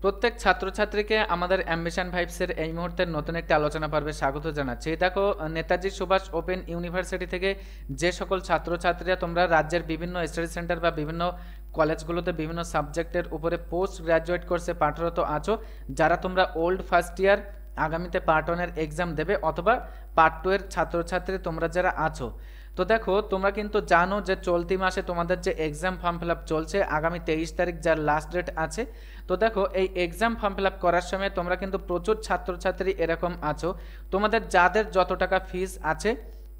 প্রত্যেক ছাত্রছাত্রীকে আমাদের অ্যাম্বিশন ভাইবসের এই মুহূর্তের নতুন একটি আলোচনা পর্বে স্বাগত জানাচ্ছি। দেখো, নেতাজি সুভাষ ওপেন ইউনিভার্সিটি থেকে যে সকল ছাত্রছাত্রীরা তোমরা রাজ্যের বিভিন্ন স্টাডি সেন্টার বা বিভিন্ন কলেজগুলোতে বিভিন্ন সাবজেক্টের উপরে পোস্ট গ্র্যাজুয়েট কোর্সে পাঠরত আছো, যারা তোমরা ওল্ড ফার্স্ট ইয়ার আগামীতে পার্ট 1-এর এক্সাম দেবে অথবা পার্ট 2-এর ছাত্রছাত্রী তোমরা যারা আছো, তো দেখো তোমরা কিন্তু জানো যে চলতি মাসে তোমাদের যে এক্সাম ফর্ম ফিল আপ চলছে, আগামী 23 তারিখ যার লাস্ট ডেট আছে। তো দেখো এই এক্সাম ফর্ম ফিল আপ করার সময় তোমরা কিন্তু প্রচুর ছাত্রছাত্রী এরকম আছো, তোমাদের যাদের যত টাকা ফিস আছে,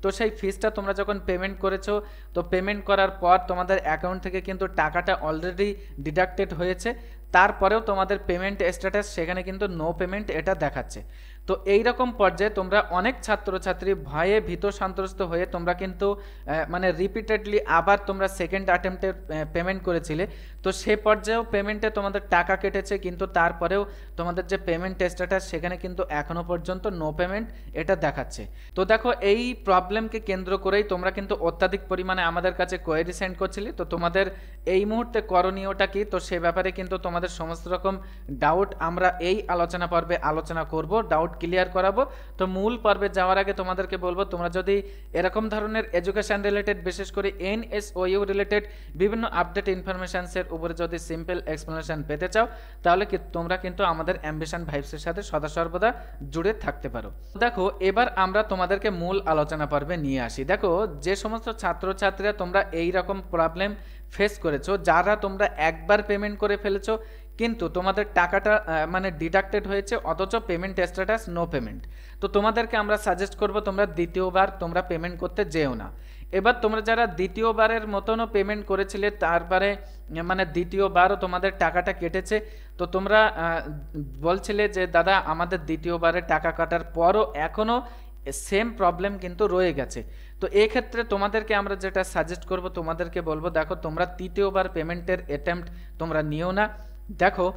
তো সেই ফিসটা তোমরা যখন পেমেন্ট করেছো, তো পেমেন্ট করার পর তোমাদের অ্যাকাউন্ট থেকে কিন্তু টাকাটা অলরেডি ডিডাক্টেড হয়েছে, তারপরেও তোমাদের পেমেন্ট স্ট্যাটাস সেখানে কিন্তু নো পেমেন্ট এটা দেখাচ্ছে। তো এই রকম পর্যায়ে তোমরা অনেক ছাত্রছাত্রী ভয়ে ভীত সন্ত্রস্ত হয়ে তোমরা কিন্তু মানে রিপিটেডলি আবার তোমরা সেকেন্ড অ্যাটেম্পটে পেমেন্ট করেছিলে, তো সে পর্যায়েও পেমেন্টে তোমাদের টাকা কেটেছে, কিন্তু তারপরেও তোমাদের যে পেমেন্ট স্ট্যাটাস সেখানে কিন্তু এখনও পর্যন্ত নো পেমেন্ট এটা দেখাচ্ছে। তো দেখো এই প্রবলেমকে কেন্দ্র করেই তোমরা কিন্তু অত্যাধিক পরিমাণে আমাদের কাছে কোয়েরি সেন্ড করছিলে। তো তোমাদের এই মুহূর্তে করণীয়টা কি, তো সে ব্যাপারে কিন্তু তোমাদের সমস্ত রকম ডাউট আমরা এই আলোচনা পর্বে আলোচনা করব, ডাউট ক্লিয়ার করাবো। তো মূল পর্বে যাওয়ার আগে তোমাদেরকে বলবো, তোমরা যদি এরকম ধরনের এডুকেশন রিলেটেড, বিশেষ করে এনএসওইউ রিলেটেড বিভিন্ন আপডেট ইনফরমেশনসের উপরে যদি সিম্পল এক্সপ্লেনেশন পেতে চাও, তাহলে তোমরা কিন্তু আমাদের অ্যাম্বিশন ভাইবসের সাথে সদা সর্বদা জুড়ে থাকতে পারো। দেখো এবার আমরা তোমাদেরকে মূল আলোচনা পর্বে নিয়ে আসি। দেখো যে সমস্ত ছাত্রছাত্রীরা তোমরা এই রকম প্রবলেম ফেস করেছো, যারা তোমরা একবার পেমেন্ট করে ফেলেছো কিন্তু তোমাদের টাকাটা মানে ডিডাক্টেড হয়েছে অথচ পেমেন্ট স্ট্যাটাস নো পেমেন্ট, তো তোমাদেরকে আমরা সাজেস্ট করব তোমরা দ্বিতীয়বার তোমরা পেমেন্ট করতে যেও না। এবার তোমরা যারা দ্বিতীয়বারের মতনও পেমেন্ট করেছিলে, তারপরে মানে দ্বিতীয়বারও তোমাদের টাকাটা কেটেছে, তো তোমরা বলছিলে যে দাদা আমাদের দ্বিতীয়বারের টাকা কাটার পরও এখনও সেম প্রবলেম কিন্তু রয়ে গেছে, তো এই ক্ষেত্রে তোমাদেরকে আমরা যেটা সাজেস্ট করব, তোমাদেরকে বলবো দেখো তোমরা তৃতীয়বার পেমেন্টের অ্যাটেম্প্ট তোমরা নিও না। দেখো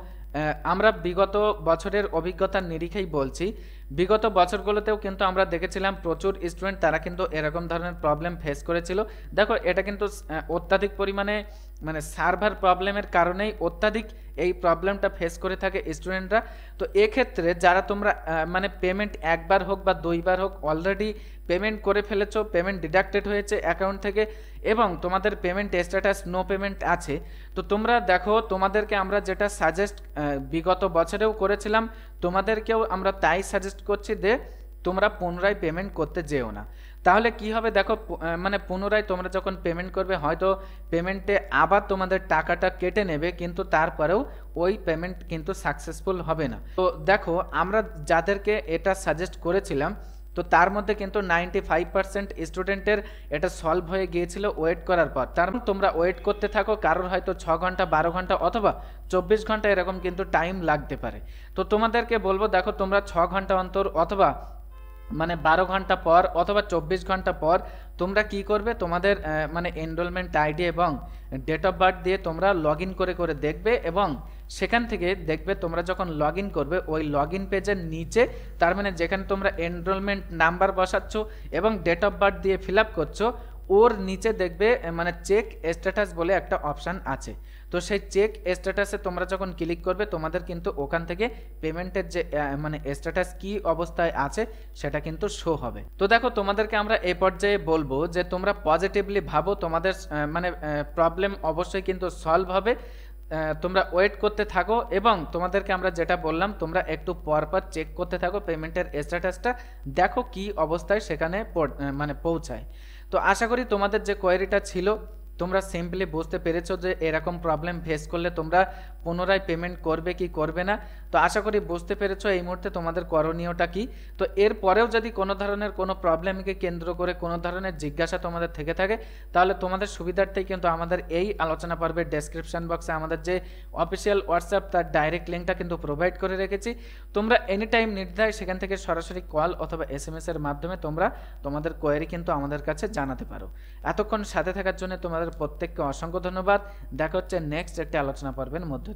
আমরা বিগত বছরের অভিজ্ঞতার নিরিখেই বলছি, বিগত বছরগুলোতেও কিন্তু আমরা দেখেছিলাম প্রচুর স্টুডেন্ট তারা কিন্তু এরকম ধরনের প্রবলেম ফেস করেছিল। দেখো এটা কিন্তু অত্যাধিক পরিমাণে মানে সার্ভার প্রবলেমের কারণেই অত্যাধিক এই প্রবলেমটা ফেস করে থাকে স্টুডেন্টরা। তো এক্ষেত্রে যারা তোমরা মানে পেমেন্ট একবার হোক বা দুইবার হোক অলরেডি পেমেন্ট করে ফেলেছো, পেমেন্ট ডিডাক্টেড হয়েছে অ্যাকাউন্ট থেকে এবং তোমাদের পেমেন্ট স্ট্যাটাস নো পেমেন্ট আছে, তো তোমরা দেখো তোমাদেরকে আমরা যেটা সাজেস্ট বিগত বছরেও করেছিলাম, তোমাদেরকেও আমরা তাই সাজেস্ট করছি যে তোমরা পুনরায় পেমেন্ট করতে যেও না। তাহলে কি হবে দেখো, মানে পুনরায় তোমরা যখন পেমেন্ট করবে হয়তো পেমেন্টে আবার তোমাদের টাকাটা কেটে নেবে, কিন্তু তারপরেও ওই পেমেন্ট কিন্তু সাকসেসফুল হবে না। তো দেখো আমরা যাদেরকে এটা সাজেস্ট করেছিলাম, তো তার মধ্যে কিন্তু 95% স্টুডেন্টের এটা সলভ হয়ে গিয়েছিল ওয়েট করার পর। তার তোমরা ওয়েট করতে থাকো, কারোর হয়তো 6 ঘন্টা 12 ঘন্টা অথবা 24 ঘন্টা এরকম কিন্তু টাইম লাগতে পারে। তো তোমাদেরকে বলবো দেখো তোমরা 6 ঘন্টা অন্তর অথবা মানে 12 ঘন্টা পর অথবা 24 ঘন্টা পর তোমরা কি করবে, তোমাদের মানে এনরোলমেন্ট আইডি এবং ডেট অফ বার্থ দিয়ে তোমরা লগ ইন করে করে দেখবে এবং সেখান থেকে দেখবে তোমরা যখন লগ ইন করবে ওই লগ ইন পেজের নিচে, তার মানে যেখানে তোমরা এনরোলমেন্ট নাম্বার বসাচ্ছ এবং ডেট অফ বার্থ দিয়ে ফিল আপ করছো, ওর নিচে দেখবে মানে চেক স্ট্যাটাস বলে একটা অপশান আছে। তো সেই চেক স্ট্যাটাসে তোমরা যখন ক্লিক করবে তোমাদের কিন্তু ওখান থেকে পেমেন্টের যে মানে স্ট্যাটাস কি অবস্থায় আছে সেটা কিন্তু শো হবে। তো দেখো তোমাদেরকে আমরা এই পর্যায়ে বলবো যে তোমরা পজিটিভলি ভাবো, তোমাদের মানে প্রবলেম অবশ্যই কিন্তু সলভ হবে, তোমরা ওয়েট করতে থাকো এবং তোমাদেরকে আমরা যেটা বললাম তোমরা একটু পরপর চেক করতে থাকো পেমেন্টের স্ট্যাটাসটা, দেখো কি অবস্থায় সেখানে মানে পৌঁছায়। তো আশা করি তোমাদের যে কোয়েরিটা ছিল তোমরা সিম্পলি বুঝতে পেরেছো যে এরকম প্রবলেম ফেস করলে তোমরা পুনরায় পেমেন্ট করবে কি করবে না। তো আশা করি বুঝতে পেরেছো এই মুহূর্তে তোমাদের করণীয়টা কি। তো এরপরেও যদি কোনো ধরনের কোনো প্রবলেমকে কেন্দ্র করে কোনো ধরনের জিজ্ঞাসা তোমাদের থেকে থাকে, তাহলে তোমাদের সুবিধার্থেই কিন্তু আমাদের এই আলোচনা পর্বের ডেসক্রিপশন বক্সে আমাদের যে অফিসিয়াল হোয়াটসঅ্যাপ তার ডাইরেক্ট লিঙ্কটা কিন্তু প্রোভাইড করে রেখেছি। তোমরা এনি টাইম নির্দ্বিধায় সেখান থেকে সরাসরি কল অথবা SMS এর মাধ্যমে তোমরা তোমাদের কোয়েরি কিন্তু আমাদের কাছে জানাতে পারো। এতক্ষণ সাথে থাকার জন্য তোমাদের প্রত্যেককে অসংখ্য ধন্যবাদ। দেখা হচ্ছে নেক্সট একটি আলোচনা পর্বের মধ্য দিয়ে।